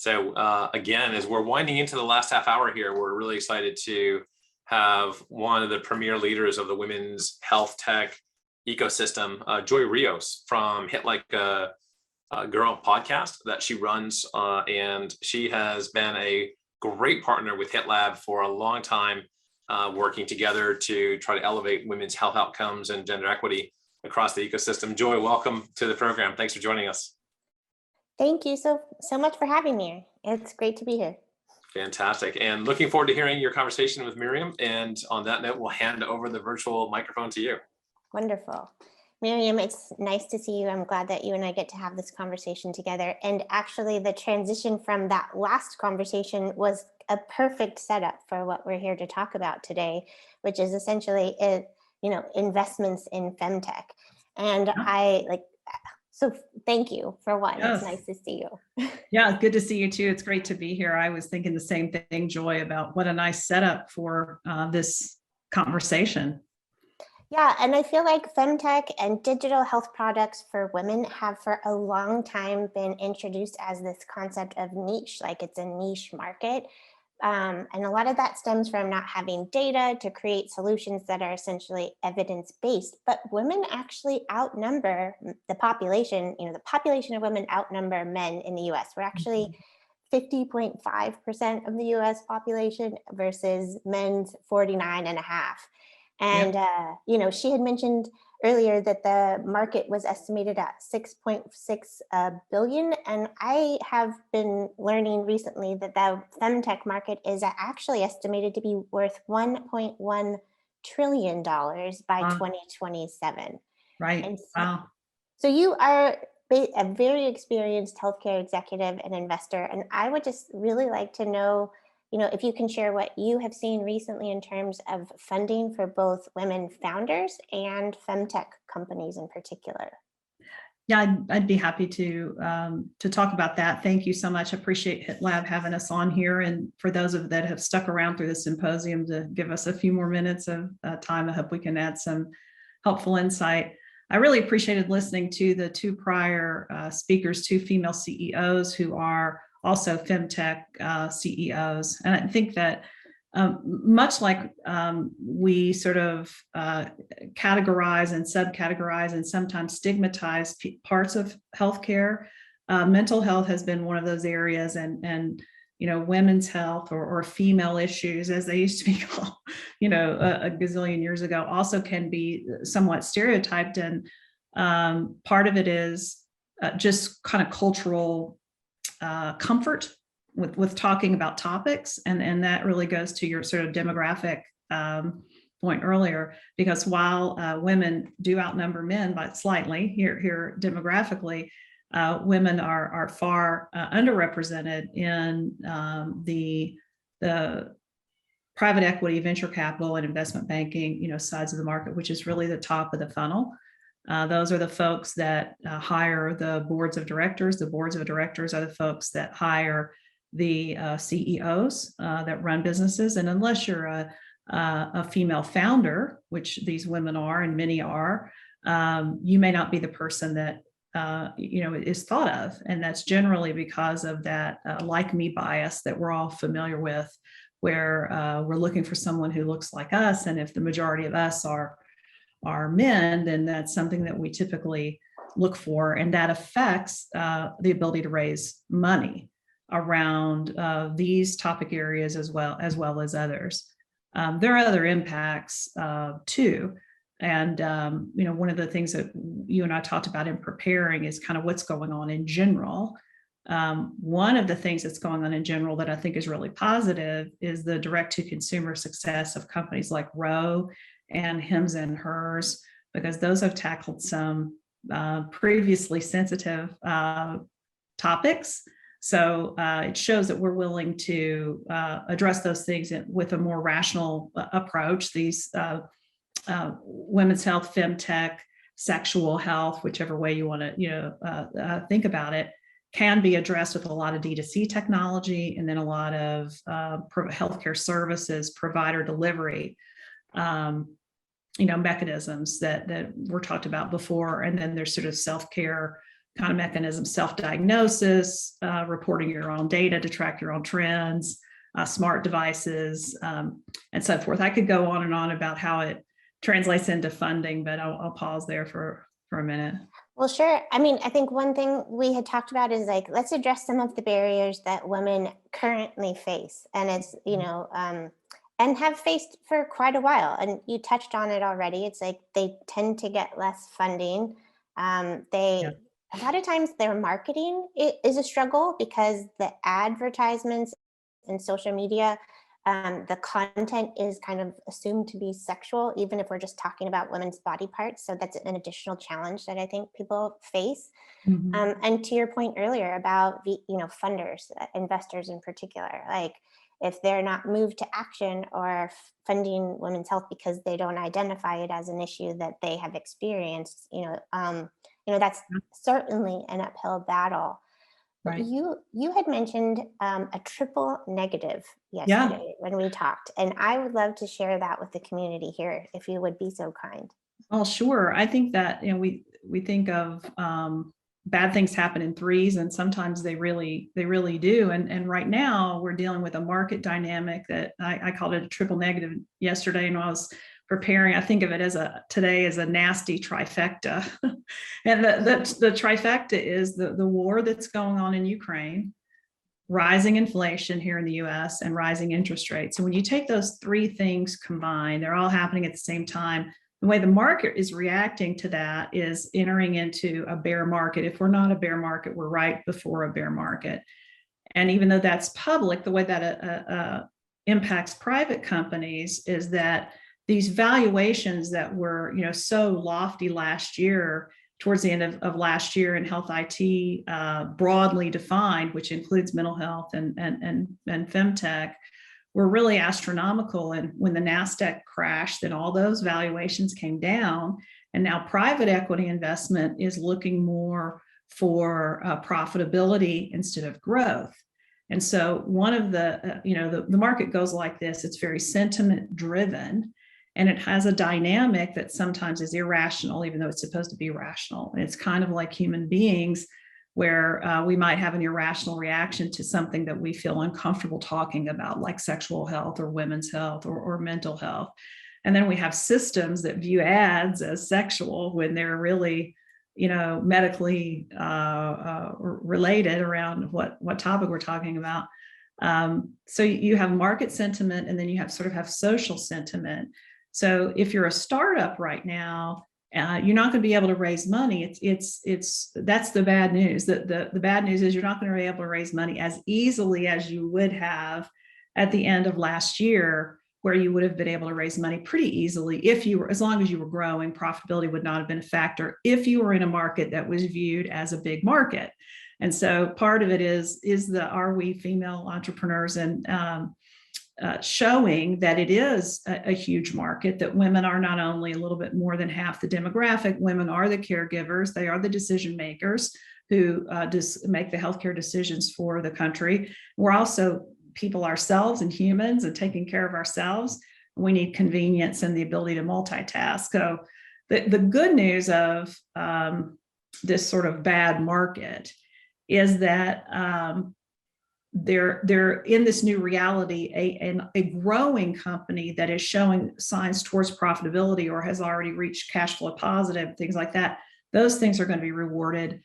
So again, as we're winding into the last half hour here, we're really excited to have one of the premier leaders of the women's health tech ecosystem, Joy Rios from Hit Like a Girl podcast that she runs. And she has been a great partner with HITLAB for a long time, working together to try to elevate women's health outcomes and gender equity across the ecosystem. Joy, welcome to the program. Thanks for joining us. Thank you so much for having me. It's great to be here. Fantastic. And looking forward to hearing your conversation with Miriam. And on that note, we'll hand over the virtual microphone to you. Wonderful. Miriam, it's nice to see you. I'm glad that you and I get to have this conversation together. And actually, the transition from that last conversation was a perfect setup for what we're here to talk about today, which is essentially, investments in FemTech. And So thank you for one. Yes. It's nice to see you. Yeah, good to see you too. It's great to be here. I was thinking the same thing, Joy, about what a nice setup for this conversation. Yeah, and I feel like FemTech and digital health products for women have for a long time been introduced as this concept of niche, like it's a niche market. And a lot of that stems from not having data to create solutions that are essentially evidence-based, but women actually outnumber the population. The population of women outnumber men in the US. We're actually 50.5% of the US population versus men's 49.5%. And, she had mentioned earlier that the market was estimated at 6.6 billion. And I have been learning recently that the FemTech market is actually estimated to be worth $1.1 trillion by 2027. Right. And wow. So you are a very experienced healthcare executive and investor. And I would just really like to know, if you can share what you have seen recently in terms of funding for both women founders and FemTech companies in particular. Yeah, I'd be happy to talk about that. Thank you so much. I appreciate HITLAB having us on here. And for those of that have stuck around through the symposium to give us a few more minutes of time, I hope we can add some helpful insight. I really appreciated listening to the two prior speakers, two female CEOs who are also FemTech CEOs. And I think that much like we sort of categorize and subcategorize and sometimes stigmatize parts of healthcare, mental health has been one of those areas, and women's health or female issues, as they used to be called, a gazillion years ago, also can be somewhat stereotyped. And part of it is just kind of cultural comfort with talking about topics, and that really goes to your sort of demographic point earlier, because while women do outnumber men by slightly here demographically, women are far underrepresented in the private equity, venture capital, and investment banking sides of the market, which is really the top of the funnel. Those are the folks that hire the boards of directors. The boards of directors are the folks that hire the CEOs that run businesses. And unless you're a female founder, which these women are, and many are, you may not be the person that is thought of. And that's generally because of that like me bias that we're all familiar with, where we're looking for someone who looks like us. And if the majority of us are men, then that's something that we typically look for, and that affects the ability to raise money around these topic areas as well as others. There are other impacts too, and one of the things that you and I talked about in preparing is kind of what's going on in general. One of the things that's going on in general that I think is really positive is the direct-to-consumer success of companies like Ro and Hims and Hers, because those have tackled some previously sensitive topics. So it shows that we're willing to address those things with a more rational approach. These women's health, femtech, sexual health, whichever way you want to think about it, can be addressed with a lot of D2C technology, and then a lot of healthcare services, provider delivery mechanisms that were talked about before. And then there's sort of self-care kind of mechanisms, self-diagnosis, reporting your own data to track your own trends, smart devices, and so forth. I could go on and on about how it translates into funding, but I'll pause there for a minute. Well, sure. I mean, I think one thing we had talked about is like, let's address some of the barriers that women currently face. And it's, you know, and have faced for quite a while. And you touched on it already. It's like they tend to get less funding. A lot of times their marketing is a struggle because the advertisements and social media, the content is kind of assumed to be sexual, even if we're just talking about women's body parts. So that's an additional challenge that I think people face. And to your point earlier about the, you know, funders, investors in particular, like if they're not moved to action or funding women's health because they don't identify it as an issue that they have experienced, that's certainly an uphill battle. Right. You had mentioned a triple negative yesterday when we talked, and I would love to share that with the community here, if you would be so kind. Oh, sure. I think that, you know, we think of bad things happen in threes, and sometimes they really do. And right now we're dealing with a market dynamic that I called it a triple negative yesterday, and I was preparing, I think of it today as a nasty trifecta. And the trifecta is the war that's going on in Ukraine, rising inflation here in the US, and rising interest rates. So when you take those three things combined, they're all happening at the same time. The way the market is reacting to that is entering into a bear market. If we're not a bear market, we're right before a bear market. And even though that's public, the way that impacts private companies is that these valuations that were, you know, so lofty last year, towards the end of last year in health IT, broadly defined, which includes mental health and FemTech, were really astronomical. And when the NASDAQ crashed, then all those valuations came down. And now private equity investment is looking more for profitability instead of growth. And so one of the market goes like this. It's very sentiment driven. And it has a dynamic that sometimes is irrational, even though it's supposed to be rational. And it's kind of like human beings, where we might have an irrational reaction to something that we feel uncomfortable talking about, like sexual health or women's health or mental health. And then we have systems that view ads as sexual when they're really, you know, medically related around what topic we're talking about. So you have market sentiment, and then you have social sentiment. So if you're a startup right now, you're not going to be able to raise money. That's the bad news. The bad news is you're not going to be able to raise money as easily as you would have at the end of last year, where you would have been able to raise money pretty easily as long as you were growing. Profitability would not have been a factor if you were in a market that was viewed as a big market. And so part of it is are we female entrepreneurs and showing that it is a huge market, that women are not only a little bit more than half the demographic, women are the caregivers, they are the decision makers who make the healthcare decisions for the country. We're also people ourselves and humans and taking care of ourselves. We need convenience and the ability to multitask. So the good news of this sort of bad market is that they're in this new reality, a growing company that is showing signs towards profitability or has already reached cash flow positive, things like that. Those things are going to be rewarded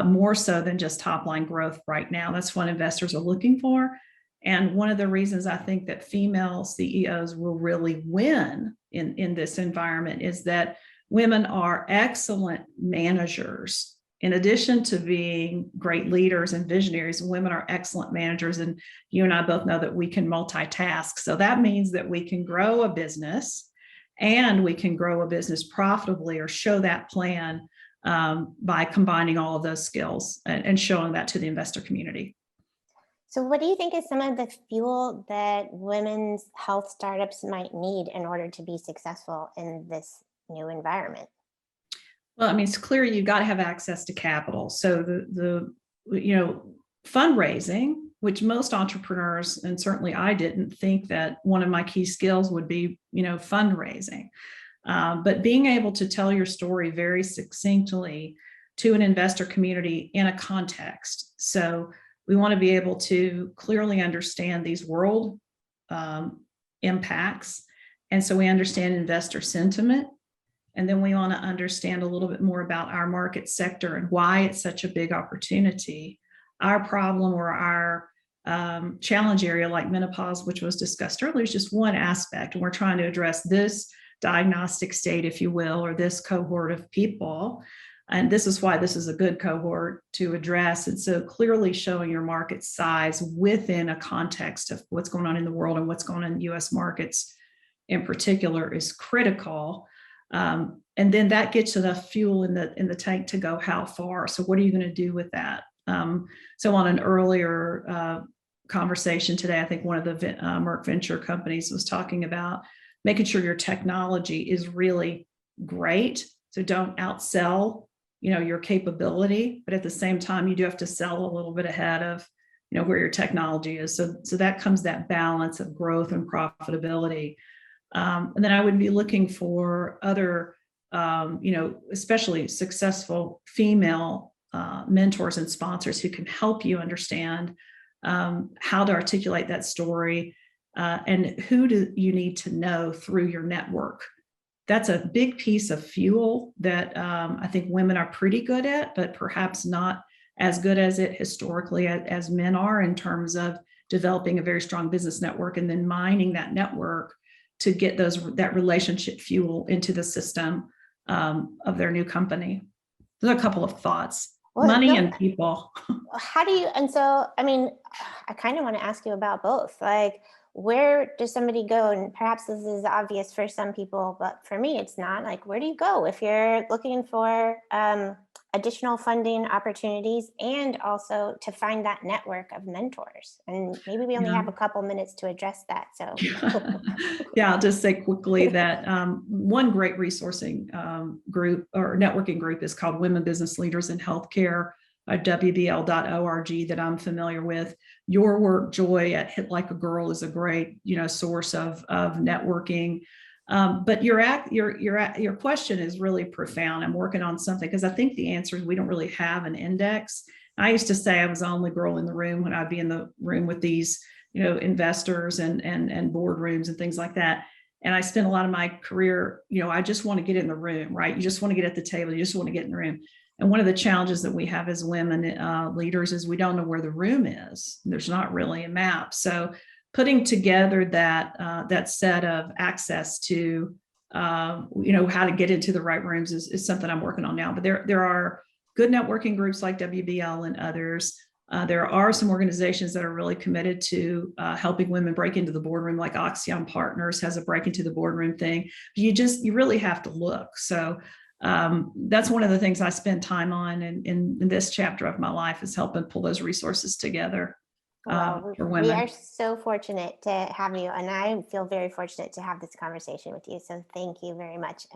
more so than just top line growth right now. That's what investors are looking for. And one of the reasons I think that female CEOs will really win in this environment is that women are excellent managers. In addition to being great leaders and visionaries, women are excellent managers. And you and I both know that we can multitask. So that means that we can grow a business, and we can grow a business profitably or show that plan by combining all of those skills and showing that to the investor community. So what do you think is some of the fuel that women's health startups might need in order to be successful in this new environment? Well, I mean, it's clear you've got to have access to capital. So the fundraising, which most entrepreneurs, and certainly I didn't think that one of my key skills would be, fundraising. But being able to tell your story very succinctly to an investor community in a context. So we want to be able to clearly understand these world impacts. And so we understand investor sentiment. And then we want to understand a little bit more about our market sector and why it's such a big opportunity. Our problem or our challenge area, like menopause, which was discussed earlier, is just one aspect. And we're trying to address this diagnostic state, if you will, or this cohort of people. And this is why this is a good cohort to address. And so clearly showing your market size within a context of what's going on in the world and what's going on in US markets in particular is critical. And then that gets enough fuel in the tank to go how far. So what are you going to do with that? So on an earlier conversation today, I think one of the Merck Venture companies was talking about making sure your technology is really great. So don't outsell, your capability, but at the same time, you do have to sell a little bit ahead of, where your technology is. So that comes that balance of growth and profitability. And then I would be looking for other, especially successful female mentors and sponsors who can help you understand how to articulate that story and who do you need to know through your network. That's a big piece of fuel that I think women are pretty good at, but perhaps not as good as it historically as men are in terms of developing a very strong business network and then mining that network to get that relationship fuel into the system of their new company. There's a couple of thoughts. Well, money and people. How do you, and so, I kind of want to ask you about both. Like, where does somebody go? And perhaps this is obvious for some people, but for me, it's not. Like, where do you go if you're looking for additional funding opportunities and also to find that network of mentors? And maybe we only have a couple minutes to address that. So I'll just say quickly that one great resourcing group or networking group is called Women Business Leaders in Healthcare, WBL.org, that I'm familiar with. Your work, Joy, at Hit Like a Girl is a great, source of networking. But your question is really profound. I'm working on something because I think the answer is we don't really have an index. I used to say I was the only girl in the room when I'd be in the room with these, investors and boardrooms and things like that. And I spent a lot of my career, I just want to get in the room, right? You just want to get at the table. You just want to get in the room. And one of the challenges that we have as women leaders is we don't know where the room is. There's not really a map. So putting together that set of access to, how to get into the right rooms is something I'm working on now. But there are good networking groups like WBL and others. There are some organizations that are really committed to helping women break into the boardroom, like Oxyon Partners has a break into the boardroom thing. You really have to look. So that's one of the things I spend time on in this chapter of my life is helping pull those resources together. For women. We are so fortunate to have you, and I feel very fortunate to have this conversation with you. So thank you very much.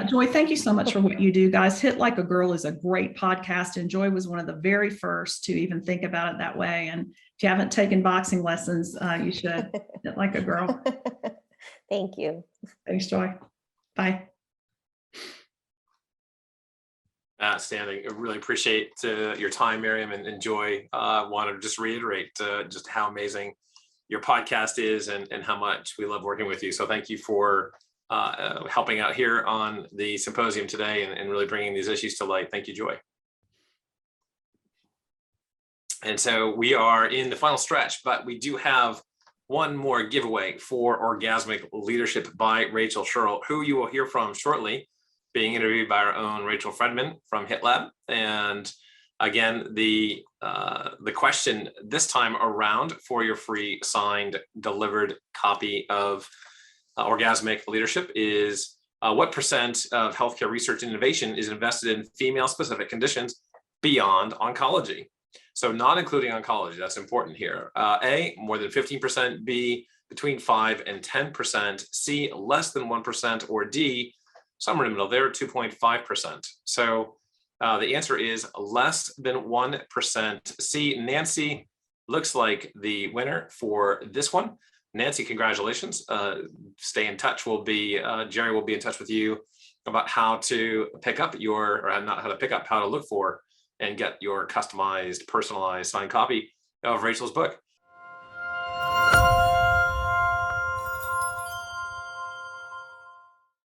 Joy, thank you so much for what you do, guys. Hit Like a Girl is a great podcast, and Joy was one of the very first to even think about it that way. And if you haven't taken boxing lessons, you should. Hit Like a Girl. Thank you. Thanks, Joy. Bye. Outstanding. I really appreciate your time, Miriam and Joy. Want to just reiterate just how amazing your podcast is and how much we love working with you. So thank you for helping out here on the symposium today and really bringing these issues to light. Thank you, Joy. And so we are in the final stretch, but we do have one more giveaway for Orgasmic Leadership by Rachel Sherrill, who you will hear from shortly, being interviewed by our own Rachel Fredman from HITLAB. And again, the question this time around for your free signed delivered copy of Orgasmic Leadership is what percent of healthcare research and innovation is invested in female specific conditions beyond oncology? So not including oncology, that's important here. A, more than 15%, B, between 5 and 10%, C, less than 1%, or D, somewhere in the middle there, 2.5%. So the answer is less than 1%. C, Nancy looks like the winner for this one. Nancy, congratulations. Stay in touch. Jerry will be in touch with you about how to pick up or not how to pick up, how to look for and get your customized, personalized signed copy of Rachel's book.